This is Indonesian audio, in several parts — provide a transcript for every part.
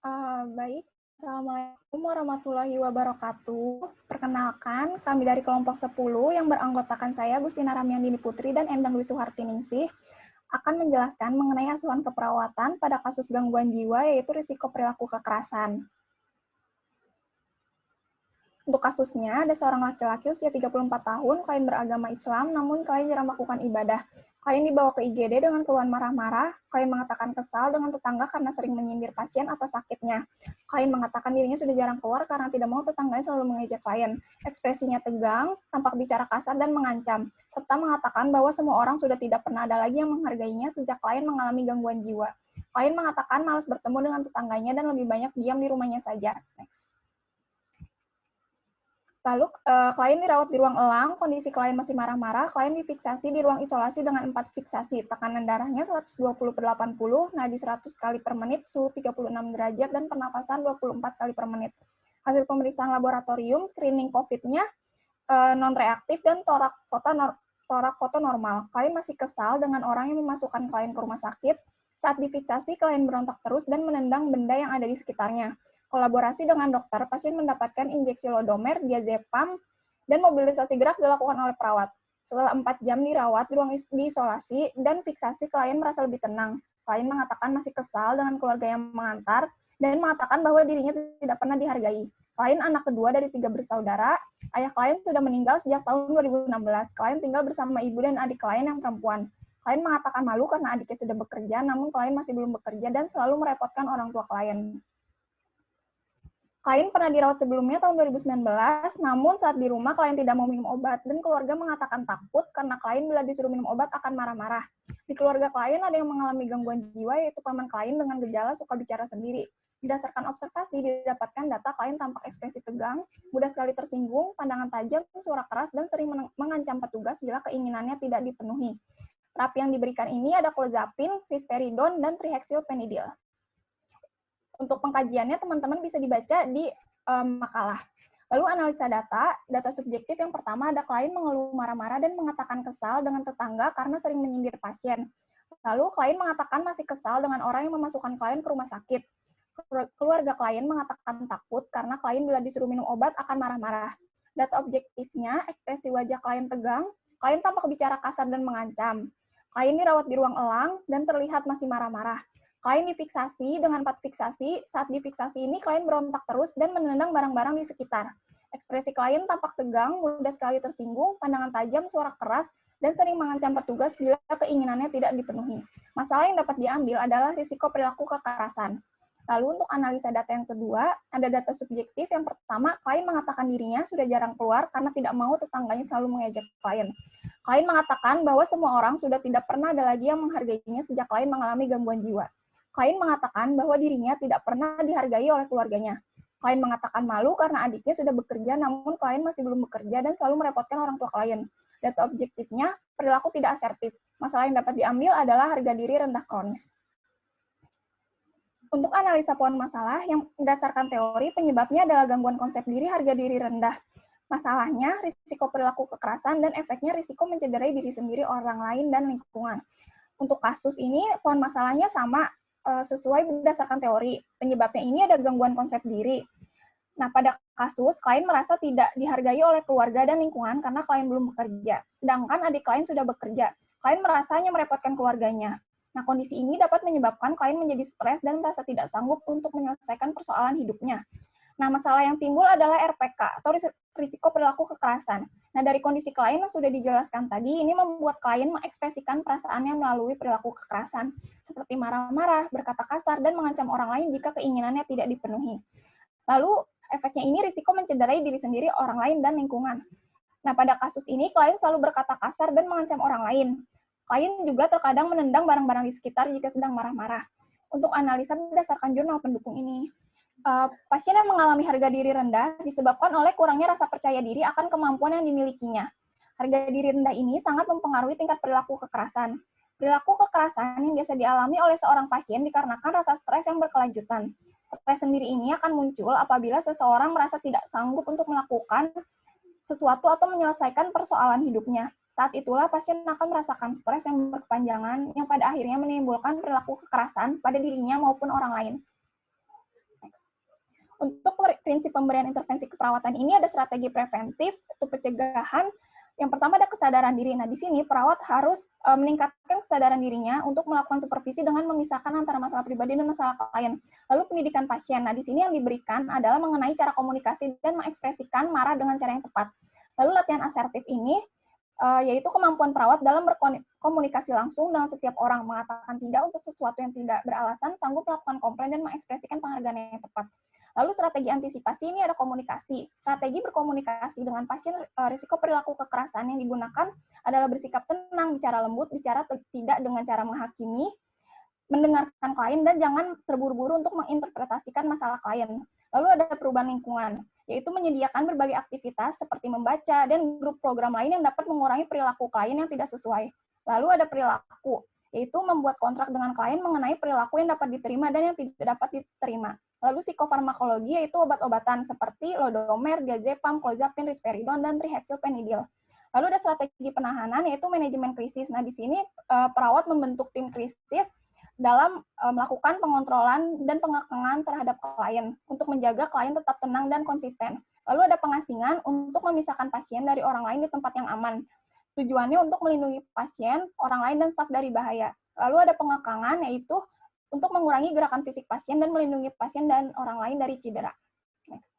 Baik, Assalamualaikum warahmatullahi wabarakatuh. Perkenalkan, kami dari kelompok 10 yang beranggotakan saya, Gustina Ramyandini Putri dan Endang Dwi Suhartiningsih, akan menjelaskan mengenai asuhan keperawatan pada kasus gangguan jiwa, yaitu risiko perilaku kekerasan. Untuk kasusnya, ada seorang laki-laki usia 34 tahun, klien beragama Islam, namun klien jarang melakukan ibadah. Klien dibawa ke IGD dengan keluhan marah-marah, klien mengatakan kesal dengan tetangga karena sering menyindir pasien atas sakitnya. Klien mengatakan dirinya sudah jarang keluar karena tidak mau tetangganya selalu mengejek klien. Ekspresinya tegang, tampak bicara kasar dan mengancam, serta mengatakan bahwa semua orang sudah tidak pernah ada lagi yang menghargainya sejak klien mengalami gangguan jiwa. Klien mengatakan malas bertemu dengan tetangganya dan lebih banyak diam di rumahnya saja. Next. Lalu, klien dirawat di ruang elang, kondisi klien masih marah-marah, klien difiksasi di ruang isolasi dengan 4 fiksasi, tekanan darahnya 120/80, nadi 100 kali per menit, suhu 36 derajat, dan pernapasan 24 kali per menit. Hasil pemeriksaan laboratorium, screening COVID-nya non-reaktif dan torak foto normal. Klien masih kesal dengan orang yang memasukkan klien ke rumah sakit. Saat difiksasi, klien berontak terus dan menendang benda yang ada di sekitarnya. Kolaborasi dengan dokter, pasien mendapatkan injeksi lodomer, diazepam, dan mobilisasi gerak dilakukan oleh perawat. Setelah 4 jam dirawat di ruang isolasi dan fiksasi, klien merasa lebih tenang. Klien mengatakan masih kesal dengan keluarga yang mengantar dan mengatakan bahwa dirinya tidak pernah dihargai. Klien anak kedua dari 3 bersaudara. Ayah klien sudah meninggal sejak tahun 2016. Klien tinggal bersama ibu dan adik klien yang perempuan. Klien mengatakan malu karena adiknya sudah bekerja, namun klien masih belum bekerja dan selalu merepotkan orang tua klien. Klien pernah dirawat sebelumnya tahun 2019, namun saat di rumah klien tidak mau minum obat dan keluarga mengatakan takut karena klien bila disuruh minum obat akan marah-marah. Di keluarga klien ada yang mengalami gangguan jiwa, yaitu paman klien dengan gejala suka bicara sendiri. Berdasarkan observasi, didapatkan data klien tampak ekspresi tegang, mudah sekali tersinggung, pandangan tajam, suara keras, dan sering mengancam petugas bila keinginannya tidak dipenuhi. Terapi yang diberikan ini ada clozapine, risperidon, dan trihexylpenidil. Untuk pengkajiannya, teman-teman bisa dibaca di makalah. Lalu analisa data subjektif yang pertama ada klien mengeluh marah-marah dan mengatakan kesal dengan tetangga karena sering menyindir pasien. Lalu klien mengatakan masih kesal dengan orang yang memasukkan klien ke rumah sakit. Keluarga klien mengatakan takut karena klien bila disuruh minum obat akan marah-marah. Data objektifnya, ekspresi wajah klien tegang, klien tampak bicara kasar dan mengancam. Klien dirawat di ruang elang dan terlihat masih marah-marah. Klien difiksasi dengan 4 fiksasi. Saat difiksasi ini, klien berontak terus dan menendang barang-barang di sekitar. Ekspresi klien tampak tegang, mudah sekali tersinggung, pandangan tajam, suara keras, dan sering mengancam petugas bila keinginannya tidak dipenuhi. Masalah yang dapat diambil adalah risiko perilaku kekerasan. Lalu untuk analisa data yang kedua, ada data subjektif. Yang pertama, klien mengatakan dirinya sudah jarang keluar karena tidak mau tetangganya selalu mengejek klien. Klien mengatakan bahwa semua orang sudah tidak pernah ada lagi yang menghargainya sejak klien mengalami gangguan jiwa. Klien mengatakan bahwa dirinya tidak pernah dihargai oleh keluarganya. Klien mengatakan malu karena adiknya sudah bekerja, namun klien masih belum bekerja dan selalu merepotkan orang tua klien. Data objektifnya, perilaku tidak asertif. Masalah yang dapat diambil adalah harga diri rendah kronis. Untuk analisa pohon masalah yang berdasarkan teori, penyebabnya adalah gangguan konsep diri, harga diri rendah. Masalahnya, risiko perilaku kekerasan dan efeknya risiko mencederai diri sendiri, orang lain, dan lingkungan. Untuk kasus ini, pohon masalahnya sama, sesuai berdasarkan teori. Penyebabnya ini ada gangguan konsep diri. Nah, pada kasus, klien merasa tidak dihargai oleh keluarga dan lingkungan karena klien belum bekerja. Sedangkan adik klien sudah bekerja. Klien merasa hanya merepotkan keluarganya. Nah, kondisi ini dapat menyebabkan klien menjadi stres dan merasa tidak sanggup untuk menyelesaikan persoalan hidupnya. Nah, masalah yang timbul adalah RPK atau risiko perilaku kekerasan. Nah, dari kondisi klien yang sudah dijelaskan tadi, ini membuat klien mengekspresikan perasaannya melalui perilaku kekerasan, seperti marah-marah, berkata kasar, dan mengancam orang lain jika keinginannya tidak dipenuhi. Lalu, efeknya ini risiko mencederai diri sendiri, orang lain, dan lingkungan. Nah, pada kasus ini, klien selalu berkata kasar dan mengancam orang lain. Klien juga terkadang menendang barang-barang di sekitar jika sedang marah-marah. Untuk analisa berdasarkan jurnal pendukung ini, pasien yang mengalami harga diri rendah disebabkan oleh kurangnya rasa percaya diri akan kemampuan yang dimilikinya. Harga diri rendah ini sangat mempengaruhi tingkat perilaku kekerasan. Perilaku kekerasan yang biasa dialami oleh seorang pasien dikarenakan rasa stres yang berkelanjutan. Stres sendiri ini akan muncul apabila seseorang merasa tidak sanggup untuk melakukan sesuatu atau menyelesaikan persoalan hidupnya. Saat itulah pasien akan merasakan stres yang berkepanjangan yang pada akhirnya menimbulkan perilaku kekerasan pada dirinya maupun orang lain. Untuk prinsip pemberian intervensi keperawatan ini ada strategi preventif, itu pencegahan. Yang pertama ada kesadaran diri. Nah, di sini perawat harus meningkatkan kesadaran dirinya untuk melakukan supervisi dengan memisahkan antara masalah pribadi dan masalah klien. Lalu pendidikan pasien. Nah, di sini yang diberikan adalah mengenai cara komunikasi dan mengekspresikan marah dengan cara yang tepat. Lalu latihan asertif ini yaitu kemampuan perawat dalam berkomunikasi langsung dengan setiap orang, mengatakan tidak untuk sesuatu yang tidak beralasan, sanggup melakukan komplain dan mengekspresikan penghargaan yang tepat. Lalu strategi antisipasi ini ada komunikasi. Strategi berkomunikasi dengan pasien risiko perilaku kekerasan yang digunakan adalah bersikap tenang, bicara lembut, bicara tidak dengan cara menghakimi, mendengarkan klien, dan jangan terburu-buru untuk menginterpretasikan masalah klien. Lalu ada perubahan lingkungan, yaitu menyediakan berbagai aktivitas seperti membaca dan grup program lain yang dapat mengurangi perilaku klien yang tidak sesuai. Lalu ada perilaku, yaitu membuat kontrak dengan klien mengenai perilaku yang dapat diterima dan yang tidak dapat diterima. Lalu psikofarmakologi, yaitu obat-obatan seperti lodomer, diazepam, clozapine, risperidon, dan trihexylpenidil. Lalu ada strategi penahanan, yaitu manajemen krisis. Nah, di sini perawat membentuk tim krisis dalam melakukan pengontrolan dan pengekangan terhadap klien untuk menjaga klien tetap tenang dan konsisten. Lalu ada pengasingan untuk memisahkan pasien dari orang lain di tempat yang aman. Tujuannya untuk melindungi pasien, orang lain, dan staf dari bahaya. Lalu ada pengekangan, yaitu untuk mengurangi gerakan fisik pasien dan melindungi pasien dan orang lain dari cedera. Next.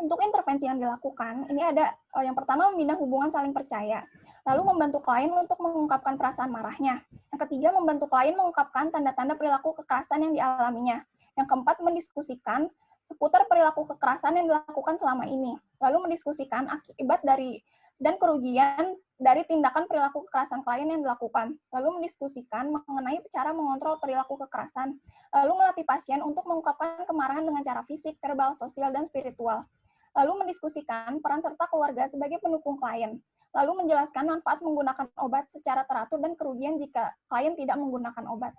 Untuk intervensi yang dilakukan, ini ada yang pertama membina hubungan saling percaya, lalu membantu klien untuk mengungkapkan perasaan marahnya. Yang ketiga, membantu klien mengungkapkan tanda-tanda perilaku kekerasan yang dialaminya. Yang keempat, mendiskusikan seputar perilaku kekerasan yang dilakukan selama ini, lalu mendiskusikan akibat dari dan kerugian dari tindakan perilaku kekerasan klien yang dilakukan, lalu mendiskusikan mengenai cara mengontrol perilaku kekerasan, lalu melatih pasien untuk mengungkapkan kemarahan dengan cara fisik, verbal, sosial, dan spiritual, lalu mendiskusikan peran serta keluarga sebagai pendukung klien, lalu menjelaskan manfaat menggunakan obat secara teratur dan kerugian jika klien tidak menggunakan obat.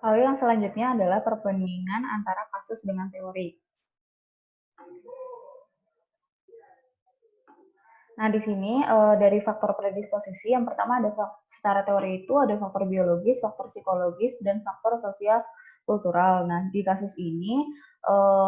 Lalu yang selanjutnya adalah perbandingan antara kasus dengan teori. Nah, di sini dari faktor predisposisi, yang pertama ada secara teori itu ada faktor biologis, faktor psikologis, dan faktor sosial kultural. Nah, di kasus ini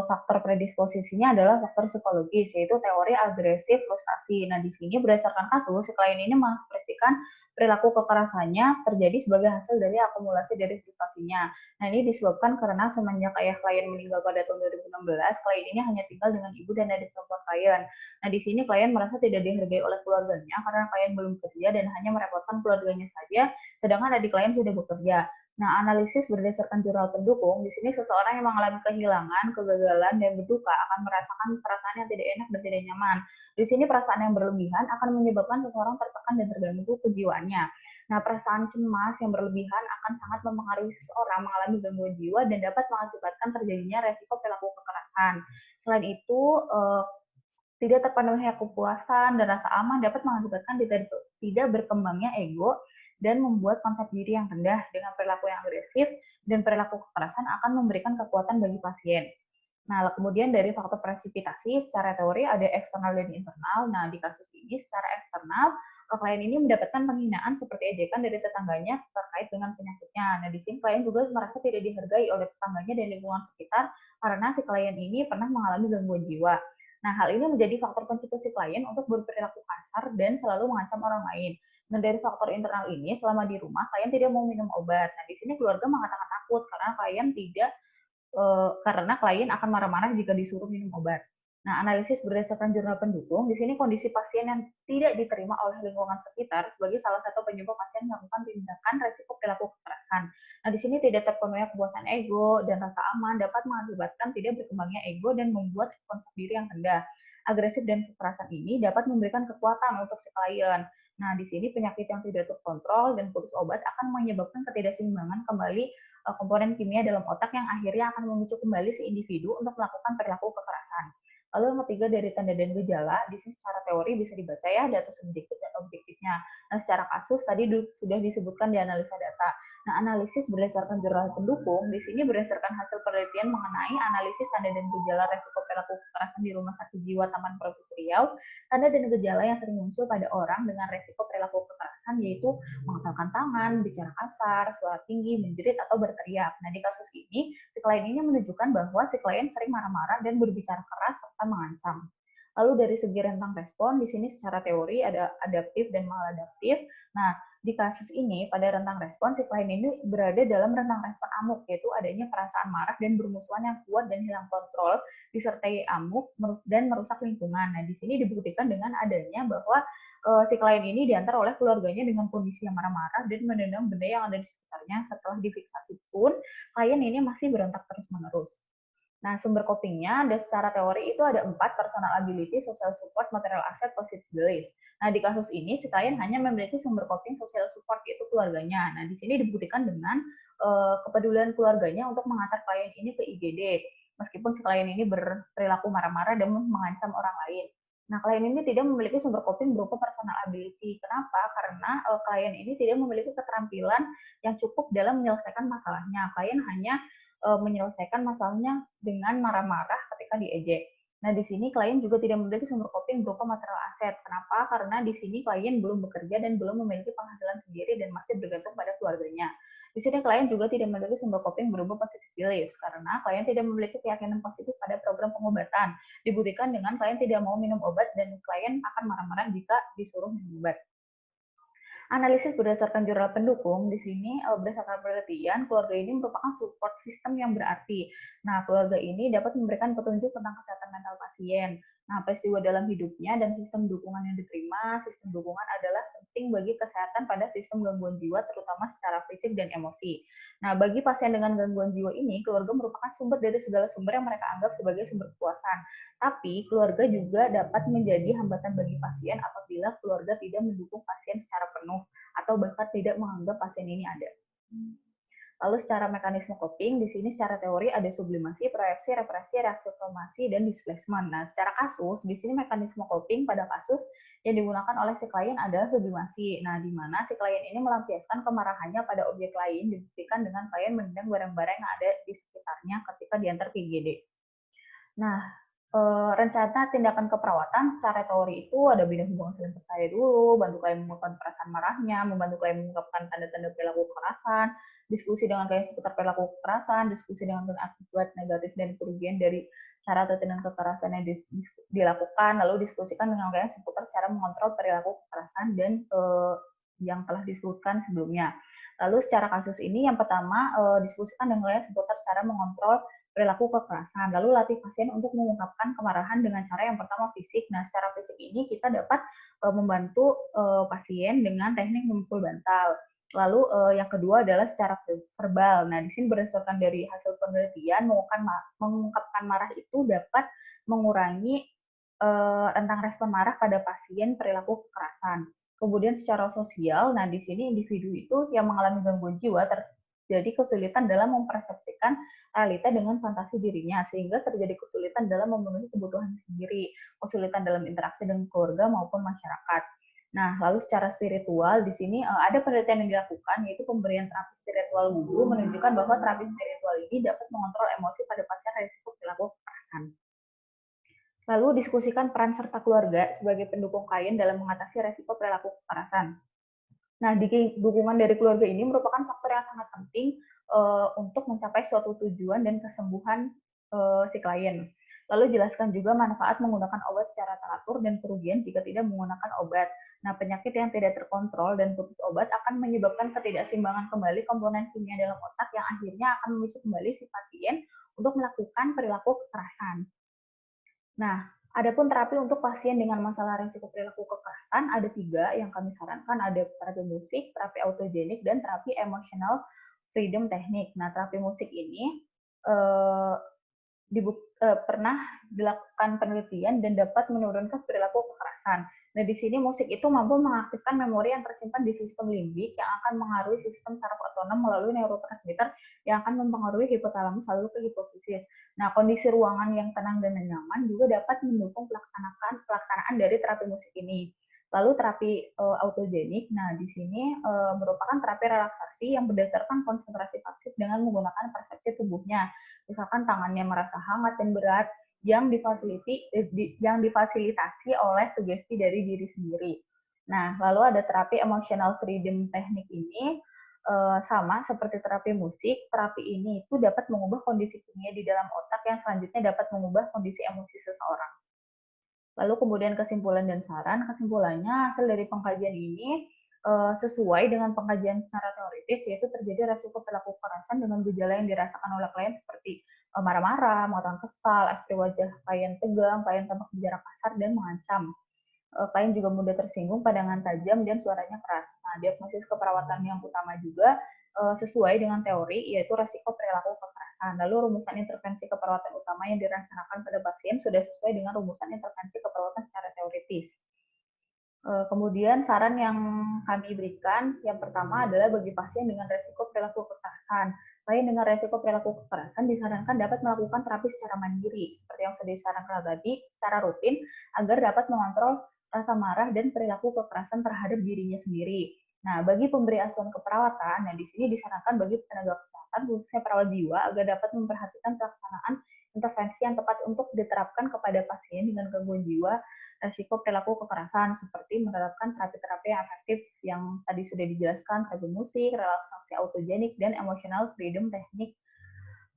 faktor predisposisinya adalah faktor psikologis, yaitu teori agresif frustasi. Nah, di sini berdasarkan kasus, si klien ini mengekspresikan perilaku kekerasannya terjadi sebagai hasil dari akumulasi dari frustasinya. Nah, ini disebabkan karena semenjak ayah klien meninggal pada tahun 2016, klien ini hanya tinggal dengan ibu dan adik perempuan klien. Nah, di sini klien merasa tidak dihargai oleh keluarganya karena klien belum bekerja dan hanya merepotkan keluarganya saja, sedangkan adik klien sudah bekerja. Nah, analisis berdasarkan jurnal pendukung, di sini seseorang yang mengalami kehilangan, kegagalan, dan berduka akan merasakan perasaan yang tidak enak dan tidak nyaman. Di sini perasaan yang berlebihan akan menyebabkan seseorang tertekan dan terganggu kejiwaannya. Nah, perasaan cemas yang berlebihan akan sangat mempengaruhi seseorang mengalami gangguan jiwa dan dapat mengakibatkan terjadinya resiko perilaku kekerasan. Selain itu, tidak terpenuhinya kepuasan dan rasa aman dapat mengakibatkan tidak berkembangnya ego dan membuat konsep diri yang rendah. Dengan perilaku yang agresif dan perilaku kekerasan akan memberikan kekuatan bagi pasien. Nah, kemudian dari faktor presipitasi secara teori ada eksternal dan internal. Nah, di kasus ini secara eksternal, klien ini mendapatkan penghinaan seperti ejekan dari tetangganya terkait dengan penyakitnya. Nah, di sini klien juga merasa tidak dihargai oleh tetangganya dan lingkungan sekitar karena si klien ini pernah mengalami gangguan jiwa. Nah, hal ini menjadi faktor pencetus si klien untuk berperilaku kasar dan selalu mengancam orang lain. Dan dari faktor internal ini, selama di rumah, klien tidak mau minum obat. Nah, di sini keluarga mengatakan takut karena klien akan marah-marah jika disuruh minum obat. Nah, analisis berdasarkan jurnal pendukung, di sini kondisi pasien yang tidak diterima oleh lingkungan sekitar sebagai salah satu penyebab pasien melakukan tindakan resiko perilaku kekerasan. Nah, di sini tidak terpenuhi kepuasan ego dan rasa aman dapat mengakibatkan tidak berkembangnya ego dan membuat konsep diri yang rendah. Agresif dan kekerasan ini dapat memberikan kekuatan untuk si klien. Nah, di sini penyakit yang tidak terkontrol dan putus obat akan menyebabkan ketidakseimbangan kembali komponen kimia dalam otak yang akhirnya akan memicu kembali si individu untuk melakukan perilaku kekerasan. Lalu yang ketiga dari tanda dan gejala, di sini secara teori bisa dibaca ya data subjektif dan objektifnya. Nah, secara kasus tadi sudah disebutkan di analisa data. Nah, analisis berdasarkan jurnal pendukung, di sini berdasarkan hasil penelitian mengenai analisis tanda dan gejala resiko perilaku kekerasan di Rumah Sakit Jiwa Taman Provinsi Riau, tanda dan gejala yang sering muncul pada orang dengan resiko perilaku kekerasan yaitu mengepalkan tangan, bicara kasar, suara tinggi, menjerit, atau berteriak. Nah, di kasus ini, si klien ini menunjukkan bahwa si klien sering marah-marah dan berbicara keras serta mengancam. Lalu dari segi rentang respon, di sini secara teori ada adaptif dan maladaptif. Nah, di kasus ini, pada rentang respon, si klien ini berada dalam rentang respon amuk, yaitu adanya perasaan marah dan bermusuhan yang kuat dan hilang kontrol, disertai amuk dan merusak lingkungan. Nah, di sini dibuktikan dengan adanya bahwa si klien ini diantar oleh keluarganya dengan kondisi yang marah-marah dan menendang benda yang ada di sekitarnya. Setelah difiksasi pun, klien ini masih berontak terus-menerus. Nah, sumber copingnya dan secara teori itu ada 4, personal ability, social support, material asset, positive belief. Nah, di kasus ini, si klien hanya memiliki sumber coping social support, yaitu keluarganya. Nah, di sini dibuktikan dengan kepedulian keluarganya untuk mengantar klien ini ke IGD, meskipun si klien ini berperilaku marah-marah dan mengancam orang lain. Nah, klien ini tidak memiliki sumber coping berupa personal ability. Kenapa? Karena klien ini tidak memiliki keterampilan yang cukup dalam menyelesaikan masalahnya. Klien hanya menyelesaikan masalahnya dengan marah-marah ketika diejek. Nah, di sini klien juga tidak memiliki sumber coping berupa material aset. Kenapa? Karena di sini klien belum bekerja dan belum memiliki penghasilan sendiri dan masih bergantung pada keluarganya. Di sini klien juga tidak memiliki sumber coping berupa positive beliefs karena klien tidak memiliki keyakinan positif pada program pengobatan. Dibuktikan dengan klien tidak mau minum obat dan klien akan marah-marah jika disuruh minum obat. Analisis berdasarkan jurnal pendukung, di sini berdasarkan penelitian, keluarga ini merupakan support system yang berarti. Nah, keluarga ini dapat memberikan petunjuk tentang kesehatan mental pasien. Nah, peristiwa dalam hidupnya dan sistem dukungan yang diterima, sistem dukungan adalah penting bagi kesehatan pada sistem gangguan jiwa, terutama secara fisik dan emosi. Nah, bagi pasien dengan gangguan jiwa ini, keluarga merupakan sumber dari segala sumber yang mereka anggap sebagai sumber kepuasan. Tapi keluarga juga dapat menjadi hambatan bagi pasien apabila keluarga tidak mendukung pasien secara penuh atau bahkan tidak menganggap pasien ini ada. Lalu secara mekanisme coping, di sini secara teori ada sublimasi, proyeksi, represi, reaksi inflamasi, dan displacement. Nah, secara kasus, di sini mekanisme coping pada kasus yang digunakan oleh si klien adalah sublimasi. Nah, di mana si klien ini melampiaskan kemarahannya pada objek lain, dibuktikan dengan klien menendang barang-barang yang ada di sekitarnya ketika diantar ke IGD. Nah, rencana tindakan keperawatan secara teori itu ada bina hubungan saling percaya dulu, bantu klien mengungkapkan perasaan marahnya, membantu klien mengungkapkan tanda-tanda perilaku kekerasan, diskusi dengan klien seputar perilaku kekerasan, diskusi dengan klien akibat negatif dan kerugian dari cara atau tindakan kekerasan yang dilakukan, lalu diskusikan dengan klien seputar cara mengontrol perilaku kekerasan dan yang telah disebutkan sebelumnya. Lalu secara kasus ini yang pertama diskusikan dengan klien seputar cara mengontrol perilaku kekerasan. Lalu latih pasien untuk mengungkapkan kemarahan dengan cara yang pertama fisik. Nah, secara fisik ini kita dapat membantu pasien dengan teknik memukul bantal. Lalu yang kedua adalah secara verbal. Nah, di sini berdasarkan dari hasil penelitian, mengungkapkan marah itu dapat mengurangi rentang respon marah pada pasien perilaku kekerasan. Kemudian secara sosial, nah di sini individu itu yang mengalami gangguan jiwa terjadi kesulitan dalam mempersepsikan realita dengan fantasi dirinya, sehingga terjadi kesulitan dalam memenuhi kebutuhan sendiri, kesulitan dalam interaksi dengan keluarga maupun masyarakat. Nah, lalu secara spiritual, di sini ada penelitian yang dilakukan, yaitu pemberian terapi spiritual wudhu, menunjukkan bahwa terapi spiritual ini dapat mengontrol emosi pada pasien risiko perilaku kekerasan. Lalu diskusikan peran serta keluarga sebagai pendukung klien dalam mengatasi risiko perilaku kekerasan. Nah, dukungan dari keluarga ini merupakan faktor yang sangat penting untuk mencapai suatu tujuan dan kesembuhan si klien. Lalu jelaskan juga manfaat menggunakan obat secara teratur dan kerugian jika tidak menggunakan obat. Nah, penyakit yang tidak terkontrol dan putus obat akan menyebabkan ketidakseimbangan kembali komponen kimia dalam otak yang akhirnya akan memicu kembali si pasien untuk melakukan perilaku kekerasan. Nah, adapun terapi untuk pasien dengan masalah risiko perilaku kekerasan ada 3 yang kami sarankan, ada terapi musik, terapi autogenik, dan terapi emotional freedom technique. Nah, terapi musik ini pernah dilakukan penelitian dan dapat menurunkan perilaku kekerasan. Nah, di sini musik itu mampu mengaktifkan memori yang tersimpan di sistem limbik yang akan mengaruhi sistem saraf otonom melalui neurotransmitter yang akan mempengaruhi hipotalamus lalu ke hipofisis. Nah, kondisi ruangan yang tenang dan nyaman juga dapat mendukung pelaksanaan dari terapi musik ini. Lalu terapi autogenik, nah di sini merupakan terapi relaksasi yang berdasarkan konsentrasi pasif dengan menggunakan persepsi tubuhnya. Misalkan tangannya merasa hangat dan berat yang difasilitasi oleh sugesti dari diri sendiri. Nah, lalu ada terapi emotional freedom teknik ini sama seperti terapi musik, terapi ini itu dapat mengubah kondisi kimia di dalam otak yang selanjutnya dapat mengubah kondisi emosi seseorang. Lalu kemudian kesimpulan dan saran. Kesimpulannya, hasil dari pengkajian ini sesuai dengan pengkajian secara teoritis, yaitu terjadi resiko perilaku kekerasan dengan gejala yang dirasakan oleh klien seperti marah-marah, mengatakan kesal, ekspresi wajah klien tegang, klien tampak bicara kasar dan mengancam. Klien juga mudah tersinggung, pandangan tajam, dan suaranya keras. Nah, diagnosis keperawatan yang utama juga sesuai dengan teori, yaitu resiko perilaku kekerasan. Lalu rumusan intervensi keperawatan utama yang dirancangkan pada pasien sudah sesuai dengan rumusan intervensi keperawatan secara teoritis. Kemudian saran yang kami berikan, yang pertama adalah bagi pasien dengan resiko perilaku kekerasan. Klien dengan resiko perilaku kekerasan disarankan dapat melakukan terapi secara mandiri, seperti yang sudah disarankan tadi, secara rutin, agar dapat mengontrol rasa marah dan perilaku kekerasan terhadap dirinya sendiri. Nah, bagi pemberi asuhan keperawatan, di sini disarankan bagi tenaga kesehatan, khususnya perawat jiwa, agar dapat memperhatikan pelaksanaan intervensi yang tepat untuk diterapkan kepada pasien dengan gangguan jiwa resiko perilaku kekerasan, seperti menerapkan terapi-terapi yang efektif yang tadi sudah dijelaskan, terapi musik, relaksasi autogenik, dan emotional freedom teknik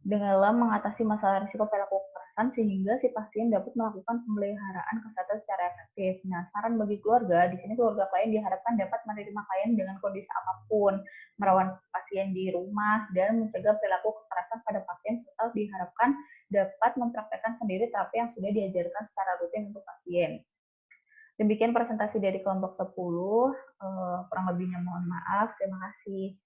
dalam mengatasi masalah risiko perilaku kekerasan sehingga si pasien dapat melakukan pemeliharaan kesehatan secara efektif. Nah, saran bagi keluarga, di sini keluarga klien diharapkan dapat menerima klien dengan kondisi apapun, merawat pasien di rumah, dan mencegah perilaku kekerasan pada pasien, serta diharapkan dapat mempraktekkan sendiri terapi yang sudah diajarkan secara rutin untuk pasien. Demikian presentasi dari kelompok 10, kurang lebihnya mohon maaf, terima kasih.